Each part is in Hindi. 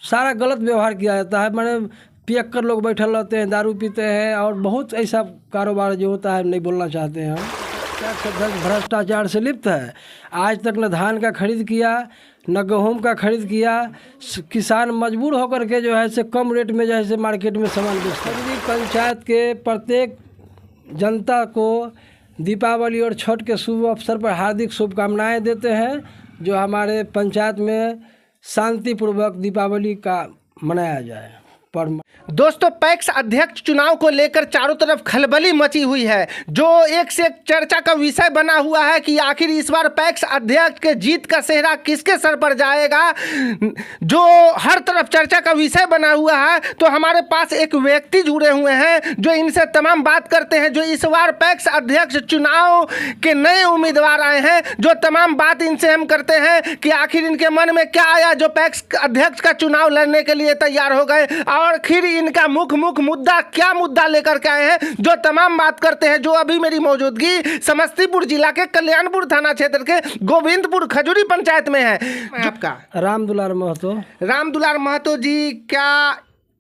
सारा गलत व्यवहार किया जाता है। मैंने पियक्कर लोग बैठल रहते हैं, दारू पीते हैं और बहुत ऐसा कारोबार जो होता है नहीं बोलना चाहते हैं हम। भ्रष्टाचार से लिप्त है। आज तक न धान का खरीद किया न गेहूँ का खरीद किया। किसान मजबूर होकर के जो है से कम रेट में जो है से मार्केट में सामान बेचते हैं। पंचायत के प्रत्येक जनता को दीपावली और छठ के शुभ अवसर पर हार्दिक शुभकामनाएं देते हैं, जो हमारे पंचायत में शांतिपूर्वक दीपावली का मनाया जाए। दोस्तों, पैक्स अध्यक्ष चुनाव को लेकर चारों तरफ खलबली मची हुई है, जो एक से एक चर्चा का विषय बना हुआ है कि आखिर इस बार पैक्स अध्यक्ष के जीत का सेहरा किसके सर पर जाएगा, जो हर तरफ चर्चा का विषय बना हुआ है। तो हमारे पास एक व्यक्ति जुड़े हुए हैं जो इनसे तमाम बात करते हैं, जो इस बार पैक्स अध्यक्ष चुनाव के नए उम्मीदवार आए हैं। जो तमाम बात इनसे हम करते हैं कि आखिर इनके मन में क्या आया जो पैक्स अध्यक्ष का चुनाव लड़ने के लिए तैयार हो गए, और आखिर इनका मुख्य मुद्दा क्या मुद्दा लेकर के आए हैं, जो तमाम बात करते हैं। जो अभी मेरी मौजूदगी समस्तीपुर जिला के कल्याणपुर थाना क्षेत्र के गोविंदपुर खजूरी पंचायत में है। आपका रामदुलार महतो। रामदुलार महतो जी, क्या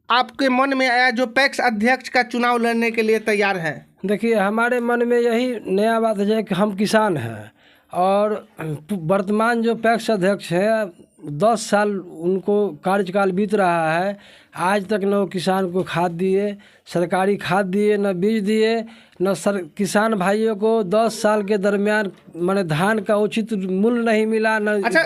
आपके मन में आया जो पैक्स अध्यक्ष का चुनाव लड़ने के लिए तैयार है? देखिए, हमारे मन में यही नया बात है कि हम किसान हैं और वर्तमान जो पैक्स अध्यक्ष है 10 साल उनको कार्यकाल बीत रहा है। आज तक न किसान को खाद दिए, सरकारी खाद दिए, न बीज दिए, न किसान भाइयों को 10 साल के दरमियान माने धान का उचित मूल्य नहीं मिला न। अच्छा,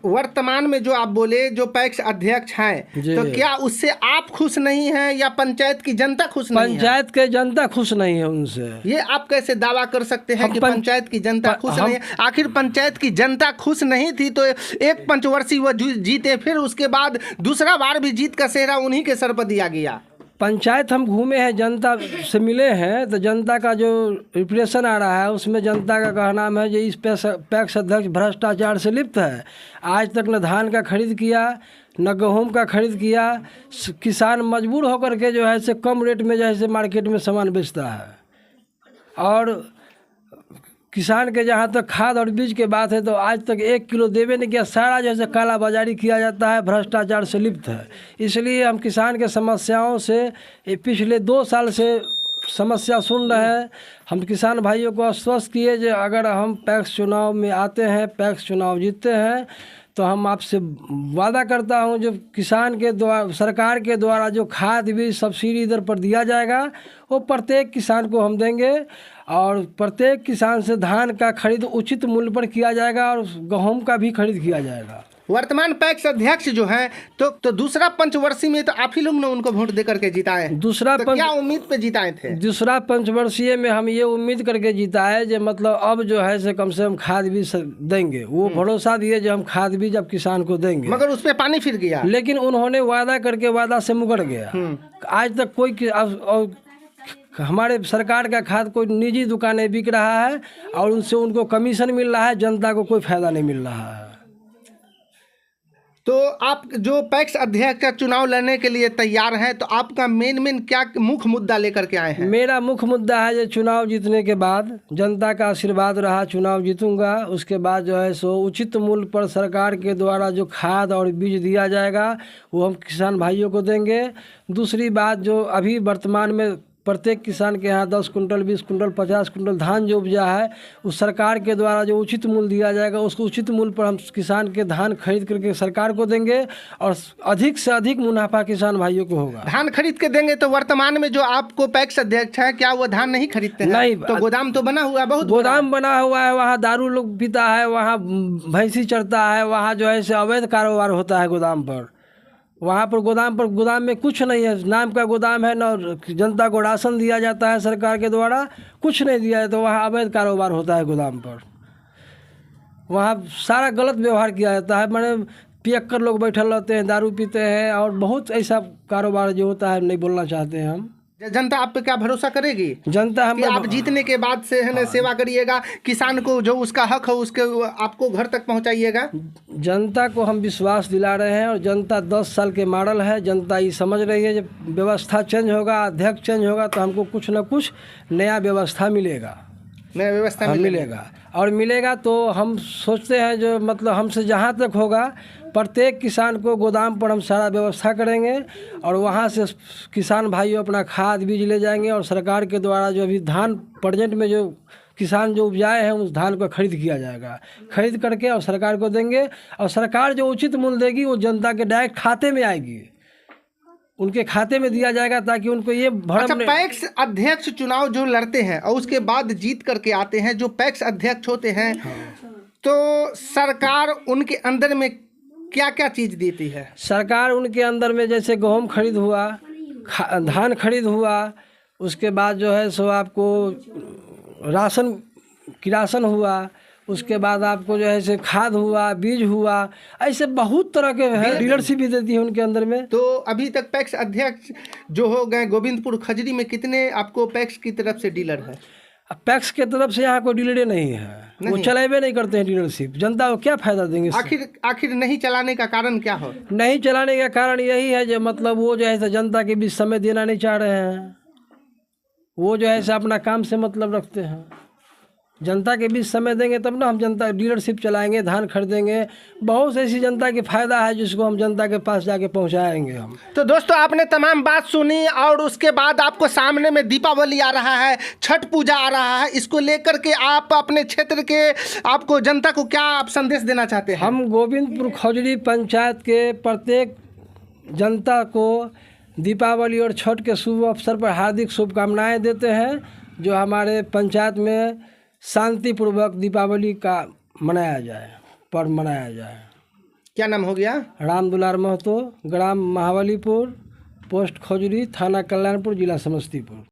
वर्तमान में जो आप बोले जो पैक्स अध्यक्ष हैं, तो क्या उससे आप खुश नहीं हैं या पंचायत की जनता खुश नहीं है? पंचायत के जनता खुश नहीं है उनसे। ये आप कैसे दावा कर सकते हैं कि पंचायत की जनता खुश नहीं है? आखिर पंचायत की जनता खुश नहीं थी तो एक पंचवर्षीय वो जीते, फिर उसके बाद दूसरा बार भी जीत का सेहरा उन्हीं के सर पर दिया गया। पंचायत हम घूमे हैं, जनता से मिले हैं, तो जनता का जो रिप्रेशन आ रहा है उसमें जनता का कहना है कि इस पैक्स अध्यक्ष भ्रष्टाचार से लिप्त है। आज तक न धान का खरीद किया न गेहूँ का खरीद किया। किसान मजबूर होकर के जो है से कम रेट में जो है से मार्केट में सामान बेचता है। और किसान के जहाँ तक खाद और बीज के बात है तो आज तक 1 किलो देवे नहीं किया। सारा जैसे काला बाजारी किया जाता है, भ्रष्टाचार से लिप्त है। इसलिए हम किसान के समस्याओं से पिछले 2 साल से समस्या सुन रहे हैं। हम किसान भाइयों को आश्वस्त किए कि अगर हम पैक्स चुनाव में आते हैं, पैक्स चुनाव जीतते हैं, तो हम आपसे वादा करता हूं जो किसान के द्वारा सरकार के द्वारा जो खाद बीज सब्सिडी दर पर दिया जाएगा वो प्रत्येक किसान को हम देंगे, और प्रत्येक किसान से धान का खरीद उचित मूल्य पर किया जाएगा और गेहूं का भी खरीद किया जाएगा। वर्तमान पैक्स अध्यक्ष जो है तो दूसरा पंचवर्षीय में तो आप ही लोग ने उनको वोट दे करके जिताए। क्या उम्मीद पे जिताए थे? दूसरा पंचवर्षीय में हम ये उम्मीद करके जिताए जो मतलब अब जो है से कम से कम खाद बीज देंगे। वो भरोसा दिए जो हम खाद बीज अब किसान को देंगे, मगर उस पर पानी फिर गया। लेकिन उन्होंने वादा करके वादा से मुकर गया। आज तक कोई हमारे सरकार का खाद कोई निजी दुकानें बिक रहा है और उनसे उनको कमीशन मिल रहा है, जनता को कोई फायदा नहीं मिल रहा है। तो आप जो पैक्स अध्यक्ष का चुनाव लड़ने के लिए तैयार हैं, तो आपका मेन क्या मुख्य मुद्दा लेकर के आए हैं? मेरा मुख्य मुद्दा है जो चुनाव जीतने के बाद जनता का आशीर्वाद रहा, चुनाव जीतूंगा, उसके बाद जो है सो उचित मूल्य पर सरकार के द्वारा जो खाद और बीज दिया जाएगा वो हम किसान भाइयों को देंगे। दूसरी बात, जो अभी वर्तमान में प्रत्येक किसान के यहाँ 10 कुंटल 20 कुंटल 50 कुंटल धान जो उपजा है उस सरकार के द्वारा जो उचित मूल्य दिया जाएगा उसको उचित मूल्य पर हम किसान के धान खरीद करके सरकार को देंगे और अधिक से अधिक मुनाफा किसान भाइयों को होगा। धान खरीद के देंगे तो वर्तमान में जो आपको पैक्स अध्यक्ष है क्या वो धान नहीं खरीदते हैं? नहीं, तो गोदाम तो बना हुआ है, बहुत गोदाम बना हुआ है, वहाँ दारू लोग पीता है, वहाँ भैंसी चढ़ता है, वहाँ जो है अवैध कारोबार होता है गोदाम पर। वहाँ पर गोदाम में कुछ नहीं है, नाम का गोदाम है, न जनता को राशन दिया जाता है सरकार के द्वारा, कुछ नहीं दिया है। तो वहाँ अवैध कारोबार होता है गोदाम पर, वहाँ सारा गलत व्यवहार किया जाता है। मैंने पियक्कर लोग बैठल रहते हैं, दारू पीते हैं और बहुत ऐसा कारोबार जो होता है नहीं बोलना चाहते हैं हम। जनता आप पे क्या भरोसा करेगी? जनता हम आप जीतने के बाद से है ना सेवा करिएगा, किसान को जो उसका हक है उसके आपको घर तक पहुंचाइएगा। जनता को हम विश्वास दिला रहे हैं और जनता 10 साल के मॉडल है। जनता ये समझ रही है जब व्यवस्था चेंज होगा, अध्यक्ष चेंज होगा तो हमको कुछ न कुछ नया व्यवस्था मिलेगा, नया व्यवस्था मिलेगा। और मिलेगा तो हम सोचते हैं जो मतलब हमसे जहाँ तक होगा प्रत्येक किसान को गोदाम पर हम सारा व्यवस्था करेंगे और वहाँ से किसान भाई अपना खाद बीज ले जाएंगे और सरकार के द्वारा जो अभी धान प्रेजेंट में जो किसान जो उपजाए हैं उस धान को खरीद किया जाएगा, खरीद करके और सरकार को देंगे और सरकार जो उचित मूल्य देगी वो जनता के डायरेक्ट खाते में आएगी, उनके खाते में दिया जाएगा ताकि उनको ये भरम अच्छा, पैक्स अध्यक्ष चुनाव जो लड़ते हैं और उसके बाद जीत करके आते हैं, जो पैक्स अध्यक्ष होते हैं, तो सरकार उनके अंदर में क्या क्या चीज देती है? सरकार उनके अंदर में जैसे गेहूँ खरीद हुआ, धान खरीद हुआ, उसके बाद जो है सो आपको किरासन हुआ, उसके बाद आपको जो है से खाद हुआ, बीज हुआ, ऐसे बहुत तरह के है, डीलरशिप भी देती है उनके अंदर में। तो अभी तक पैक्स अध्यक्ष जो हो गए गोविंदपुर खजरी में कितने आपको पैक्स की तरफ से डीलर है? पैक्स के तरफ से यहाँ कोई डीलर नहीं है, वो चलावे नहीं करते हैं डीलरशिप, जनता को क्या फायदा देंगे? आखिर नहीं चलाने का कारण क्या हो? नहीं चलाने का कारण यही है जो मतलब वो जो है जनता के बीच समय देना नहीं चाह रहे हैं, वो जो है अपना काम से मतलब रखते हैं। जनता के बीच समय देंगे तब ना हम जनता डीलरशिप चलाएंगे, धान खरीदेंगे, बहुत से ऐसी जनता की फ़ायदा है जिसको हम जनता के पास जाके पहुंचाएंगे हम। तो दोस्तों आपने तमाम बात सुनी और उसके बाद आपको सामने में दीपावली आ रहा है, छठ पूजा आ रहा है, इसको लेकर के आप अपने क्षेत्र के आपको जनता को क्या आप संदेश देना चाहते हैं? हम गोविंदपुर खजरी पंचायत के प्रत्येक जनता को दीपावली और छठ के शुभ अवसर पर हार्दिक शुभकामनाएँ देते हैं, जो हमारे पंचायत में शांतिपूर्वक दीपावली का पर्व मनाया जाए। क्या नाम हो गया? राम दुलार महतो, ग्राम महाबलीपुर, पोस्ट खजूरी, थाना कल्याणपुर, जिला समस्तीपुर।